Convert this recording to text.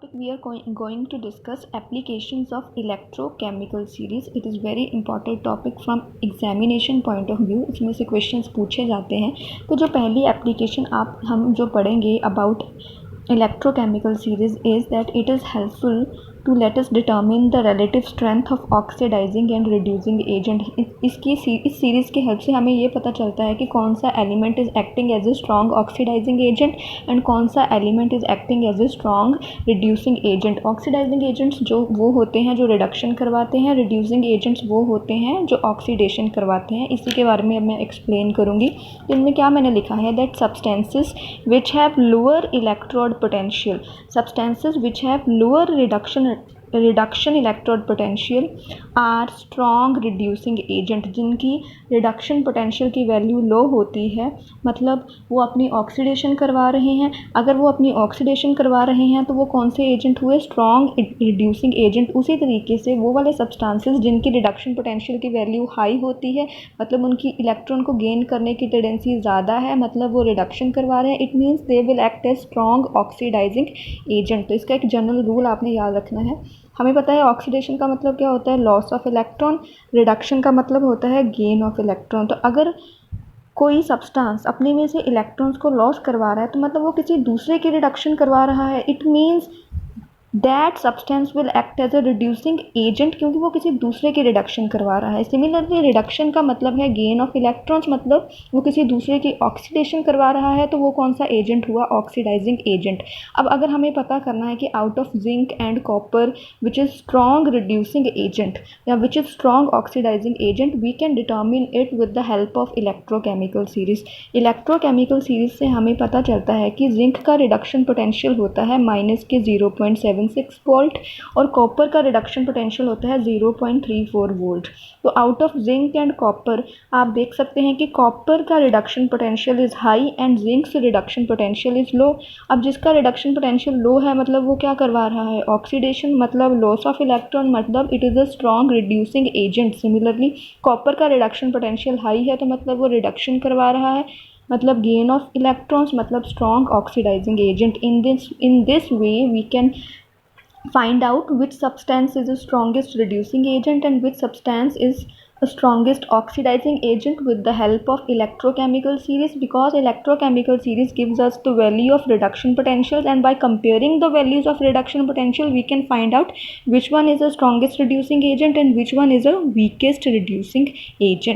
We are going to discuss applications of electrochemical series. It is very important topic from examination point of view. इसमें से questions पूछे जाते हैं. तो जो पहली application हम जो पढ़ेंगे about electrochemical series is that it is helpful to let us determine the relative strength of oxidizing and reducing agent. इस सीरीज़ की हेल्प से हमें ये पता चलता है कि कौन सा element is acting as a strong oxidising agent and कौन सा element is acting as a strong reducing agent. Oxidising agents जो वो होते हैं जो रिडक्शन करवाते हैं, रिड्यूसिंग एजेंट्स वो होते हैं जो ऑक्सीडेशन करवाते हैं. इसी के बारे में अब मैं एक्सप्लेन करूँगी. इनमें क्या मैंने लिखा है that substances which have lower electrode potential, substances which have lower reduction electrode potential are strong reducing agent. जिनकी रिडक्शन पोटेंशियल की वैल्यू लो होती है, मतलब वो अपनी ऑक्सीडेशन करवा रहे हैं. अगर वो अपनी ऑक्सीडेशन करवा रहे हैं तो वो कौन से एजेंट हुए? Strong reducing agent. उसी तरीके से वो वाले सब्सटेंसेस जिनकी रिडक्शन पोटेंशियल की वैल्यू हाई होती है, मतलब उनकी इलेक्ट्रॉन को गेन करने की टेंडेंसी ज़्यादा है, मतलब वो रिडक्शन करवा रहे हैं, it means they will act as strong oxidising agent. तो इसका एक जनरल रूल आपने याद रखना है. हमें पता है ऑक्सीडेशन का मतलब क्या होता है? Loss of electron. रिडक्शन का मतलब होता है गेन ऑफ इलेक्ट्रॉन. तो अगर कोई सब्सटेंस अपने में से इलेक्ट्रॉन्स को लॉस करवा रहा है तो मतलब वो किसी दूसरे की रिडक्शन करवा रहा है. It means that substance will act as a reducing agent, क्योंकि वो किसी दूसरे की रिडक्शन करवा रहा है. सिमिलरली रिडक्शन का मतलब है गेन ऑफ इलेक्ट्रॉन्स, मतलब वो किसी दूसरे की ऑक्सीडेशन करवा रहा है, तो वो कौन सा एजेंट हुआ? Oxidising agent. अब अगर हमें पता करना है कि out of zinc and copper which is strong reducing agent या which is strong oxidising agent, we can determine it with the help of electrochemical series. Electrochemical series से हमें पता चलता है कि जिंक का रिडक्शन पोटेंशियल होता है -0.76 वोल्ट और कॉपर का रिडक्शन पोटेंशियल होता है 0.34 वोल्ट. तो out of zinc and copper आप देख सकते हैं कि कॉपर का reduction potential is high and zinc's reduction potential is low. अब जिसका रिडक्शन पोटेंशियल लो है मतलब वो क्या करवा रहा है? ऑक्सीडेशन, मतलब लॉस ऑफ इलेक्ट्रॉन, मतलब it is a strong reducing agent. Similarly copper का रिडक्शन पोटेंशियल हाई है तो मतलब वो रिडक्शन करवा रहा है, मतलब गेन ऑफ इलेक्ट्रॉन्स, मतलब strong oxidising agent. in this way we can find out which substance is the strongest reducing agent and which substance is the strongest oxidizing agent with the help of electrochemical series, because electrochemical series gives us the value of reduction potentials, and by comparing the values of reduction potential we can find out which one is the strongest reducing agent and which one is the weakest reducing agent.